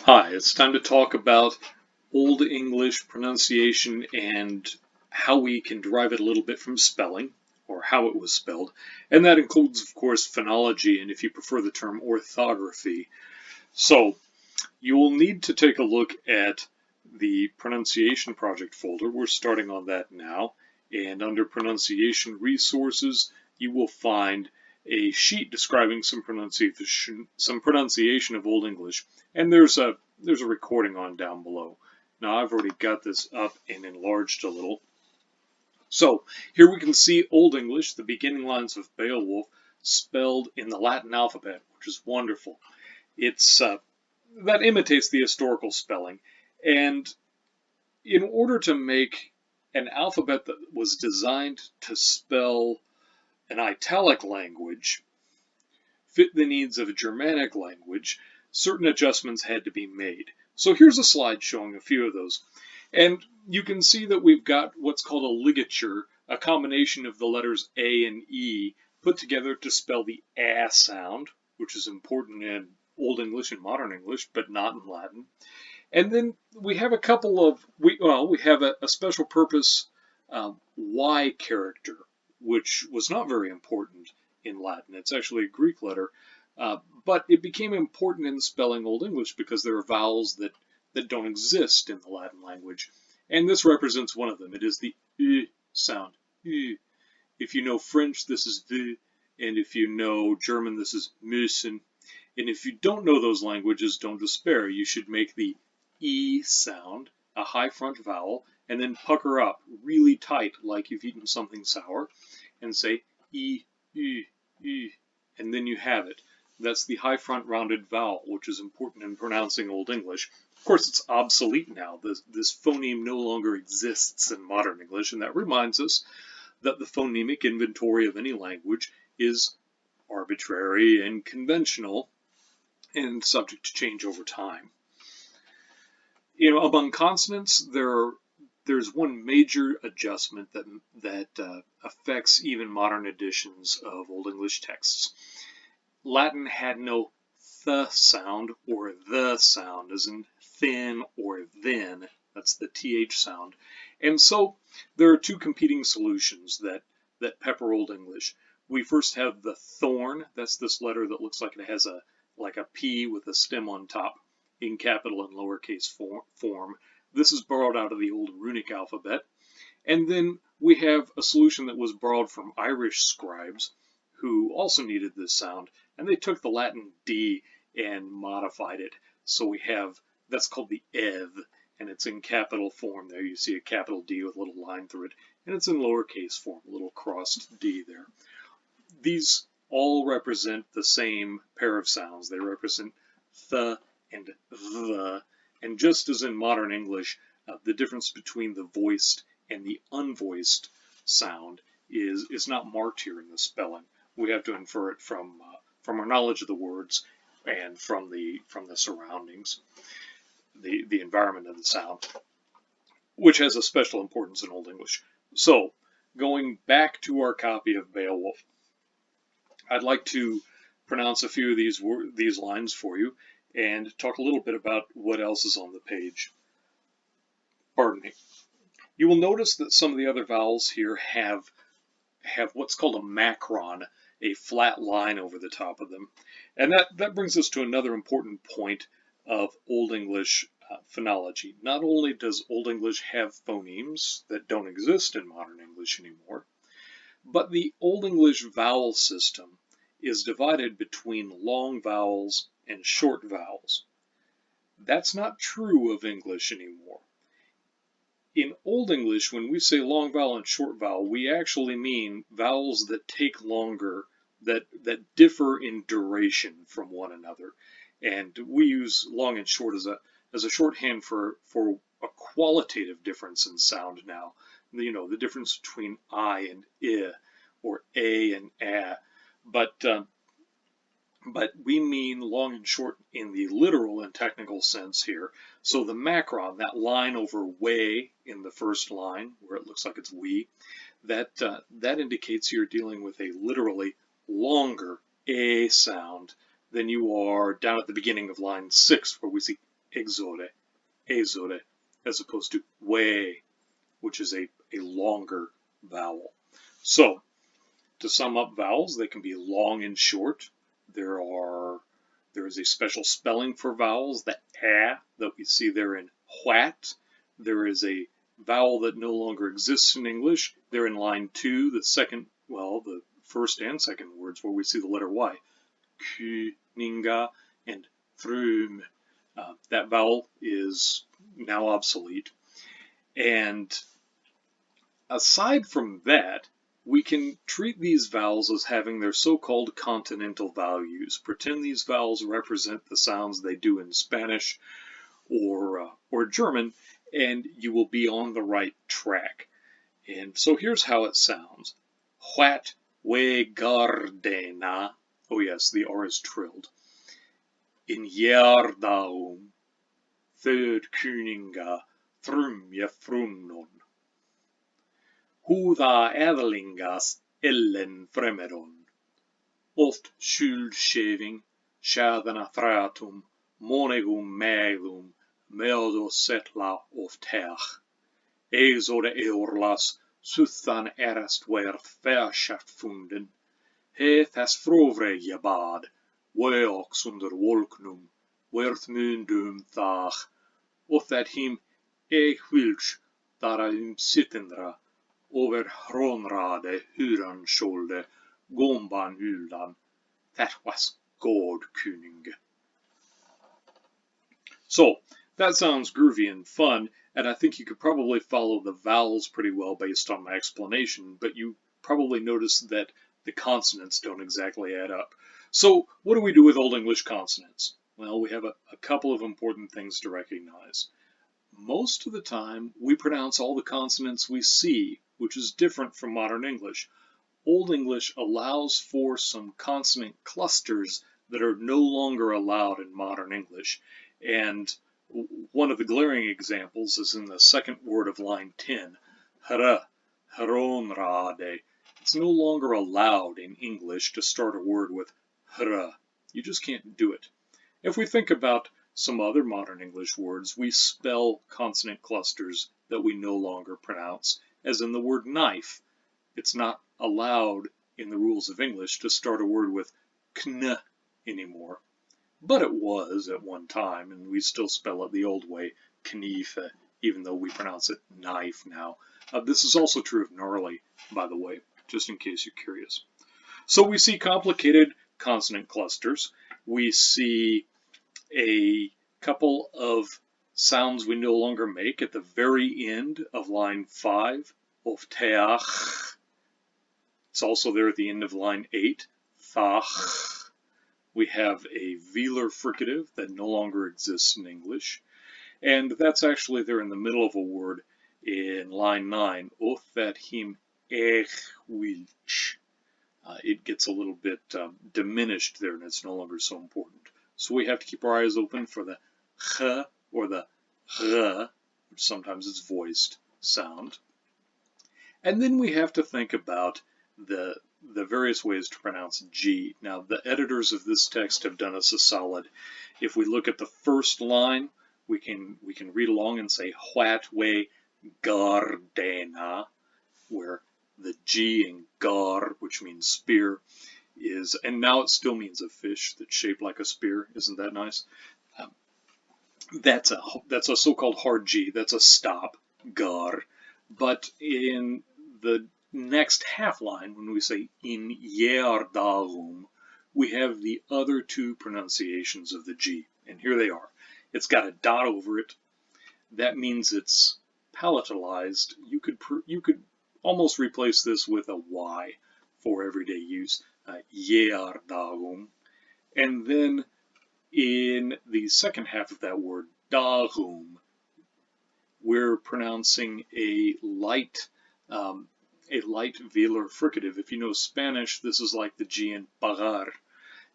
Hi, it's time to talk about Old English pronunciation and how we can derive it a little bit from spelling, or how it was spelled. And that includes, of course, phonology and, if you prefer the term, orthography. So, you will need to take a look at the Pronunciation Project folder. We're starting on that now. And under Pronunciation Resources, you will find a sheet describing some pronunciation of Old English. And there's a recording on down below. Now I've already got this up and enlarged a little. So here we can see Old English, the beginning lines of Beowulf, spelled in the Latin alphabet, which is wonderful. It's that imitates the historical spelling, and in order to make an alphabet that was designed to spell an italic language fit the needs of a Germanic language, certain adjustments had to be made. So here's a slide showing a few of those. And you can see that we've got what's called a ligature, a combination of the letters A and E put together to spell the A sound, which is important in Old English and Modern English, but not in Latin. And then we have a couple of, we have a special purpose Y character, which was not very important in Latin. It's actually a Greek letter, but it became important in spelling Old English because there are vowels that don't exist in the Latin language. And this represents one of them. It is the sound. If you know French, this is V, and if you know German, this is müssen. And if you don't know those languages, don't despair. You should make the E sound, a high front vowel, and then pucker up really tight like you've eaten something sour, and say E, and then you have it. That's the high front rounded vowel, which is important in pronouncing Old English. Of course, it's obsolete now. This phoneme no longer exists in modern English, and that reminds us that the phonemic inventory of any language is arbitrary and conventional and subject to change over time. Among consonants, there's one major adjustment that affects even modern editions of Old English texts. Latin had no th sound or the sound, as in thin or then. That's the th sound. And so there are two competing solutions that pepper Old English. We first have the thorn. That's this letter that looks like it has a P with a stem on top in capital and lowercase form. This is borrowed out of the old runic alphabet. And then we have a solution that was borrowed from Irish scribes who also needed this sound, and they took the Latin D and modified it. So we have, that's called the ev, and it's in capital form there. You see a capital D with a little line through it, and it's in lowercase form, a little crossed D there. These all represent the same pair of sounds. They represent th and the, and just as in modern English, the difference between the voiced and the unvoiced sound is not marked here in the spelling. We have to infer it from our knowledge of the words and from the surroundings, the environment of the sound, which has a special importance in Old English. So, going back to our copy of Beowulf, I'd like to pronounce a few of these lines for you and talk a little bit about what else is on the page. Pardon me. You will notice that some of the other vowels here have what's called a macron, a flat line over the top of them. And that brings us to another important point of Old English phonology. Not only does Old English have phonemes that don't exist in modern English anymore, but the Old English vowel system is divided between long vowels and short vowels. That's not true of English anymore. In Old English, when we say long vowel and short vowel, we actually mean vowels that take longer, that differ in duration from one another. And we use long and short as a shorthand for a qualitative difference in sound now. The difference between I and I, or A and A. But we mean long and short in the literal and technical sense here. So the macron, that line over way in the first line, where it looks like it's we, that indicates you're dealing with a literally longer A sound than you are down at the beginning of line 6, where we see exode, exode, as opposed to way, which is a longer vowel. So, to sum up vowels, they can be long and short. There is a special spelling for vowels, the a that we see there in what. There is a vowel that no longer exists in English. There in line 2, the first and second words where we see the letter Y. Kuninga and thrum. That vowel is now obsolete. And aside from that, we can treat these vowels as having their so-called continental values. Pretend these vowels represent the sounds they do in Spanish or German, and you will be on the right track. And so here's how it sounds. What we gardena. Oh yes, the R is trilled. In Jardaum, third Kuninga, Thrumje Frumnon. Húða eðlingas ellen fremedon. Oft skyldskeving, skjæðana þrætum, monegum megum, meðo setla oft her. Exode eorlas, suthan erast werth verschaft funden. He þess frovregja bad, weox under wolknum, werth mundum þach, og that him vilch dara sittendra, over Hronrade, Huranskjolde, Gomban Huldan. That was God, Kuning. So, that sounds groovy and fun, and I think you could probably follow the vowels pretty well based on my explanation, but you probably noticed that the consonants don't exactly add up. So, what do we do with Old English consonants? Well, we have a couple of important things to recognize. Most of the time, we pronounce all the consonants we see, which is different from modern English. Old English allows for some consonant clusters that are no longer allowed in modern English. And one of the glaring examples is in the second word of line 10, hra, hronrade. It's no longer allowed in English to start a word with hra. You just can't do it. If we think about some other modern English words, we spell consonant clusters that we no longer pronounce, as in the word knife. It's not allowed in the rules of English to start a word with kn anymore. But it was at one time, and we still spell it the old way, knife, even though we pronounce it knife now. This is also true of gnarly, by the way, just in case you're curious. So we see complicated consonant clusters. We see a couple of sounds we no longer make at the very end of line 5, of teach. It's also there at the end of line 8, thach. We have a velar fricative that no longer exists in English, and that's actually there in the middle of a word in line 9, of that him wilch. It gets a little bit diminished there, and it's no longer so important. So we have to keep our eyes open for the ch or the r, which sometimes is voiced, sound. And then we have to think about the various ways to pronounce G. Now, the editors of this text have done us a solid. If we look at the first line, we can read along and say what we gardena, where the G in gar, which means spear, is, and now it still means a fish that's shaped like a spear. Isn't that nice? That's a so-called hard G. That's a stop, gar. But in the next half line, when we say in Jardaum, we have the other two pronunciations of the G, and here they are. It's got a dot over it. That means it's palatalized. You could almost replace this with a Y for everyday use. Jardaum. And then in the second half of that word, darum, we're pronouncing a light velar fricative. If you know Spanish, this is like the G in pagar.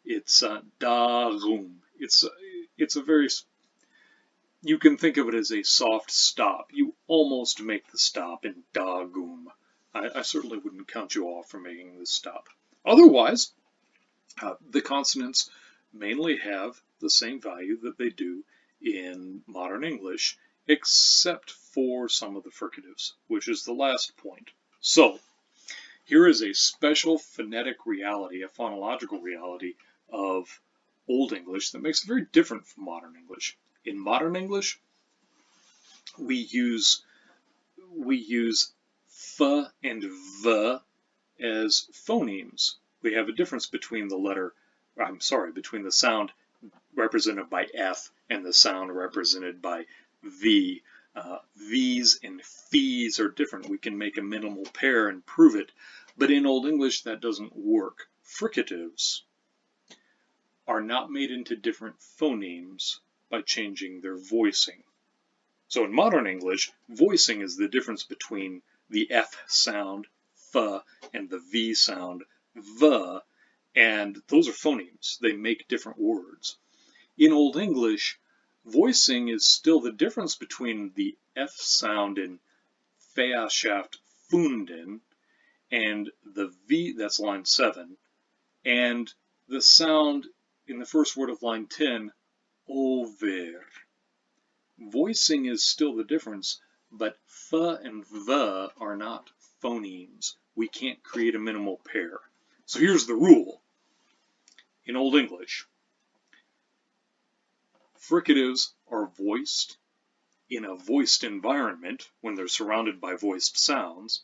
It's darum. It's a very, you can think of it as a soft stop. You almost make the stop in dagum. I certainly wouldn't count you off for making this stop. Otherwise, the consonants mainly have the same value that they do in modern English, except for some of the fricatives, which is the last point. So, here is a special phonetic reality, a phonological reality of Old English that makes it very different from modern English. In modern English, we use f and v as phonemes. We have a difference between between the sound represented by f and the sound represented by v. V's and fees are different. We can make a minimal pair and prove it, but in Old English that doesn't work. Fricatives are not made into different phonemes by changing their voicing. So in modern English, voicing is the difference between the F sound, f, and the V sound, v, and those are phonemes. They make different words. In Old English, voicing is still the difference between the F sound in Fährschaft funden and the V, that's line 7, and the sound in the first word of line 10, over. Voicing is still the difference, but f and v are not phonemes. We can't create a minimal pair. So here's the rule. In Old English, fricatives are voiced in a voiced environment when they're surrounded by voiced sounds,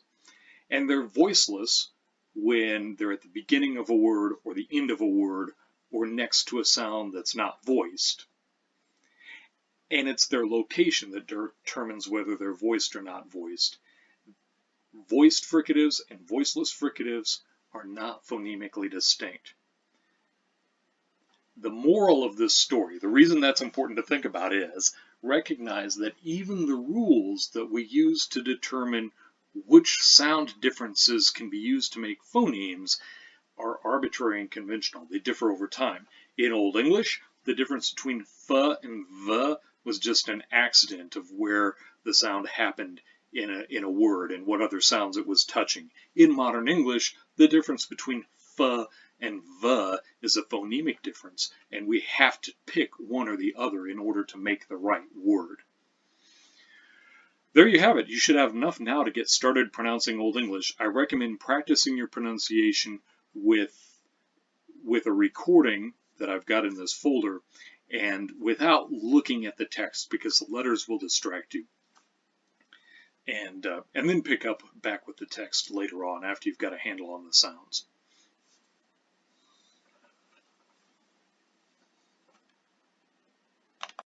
and they're voiceless when they're at the beginning of a word or the end of a word or next to a sound that's not voiced. And it's their location that determines whether they're voiced or not voiced. Voiced fricatives and voiceless fricatives are not phonemically distinct. The moral of this story, the reason that's important to think about is recognize that even the rules that we use to determine which sound differences can be used to make phonemes are arbitrary and conventional. They differ over time. In Old English, the difference between f and v was just an accident of where the sound happened in a word and what other sounds it was touching. In modern English, the difference between f and v is a phonemic difference, and we have to pick one or the other in order to make the right word. There you have it. You should have enough now to get started pronouncing Old English. I recommend practicing your pronunciation with a recording that I've got in this folder and without looking at the text, because the letters will distract you. And then pick up back with the text later on after you've got a handle on the sounds.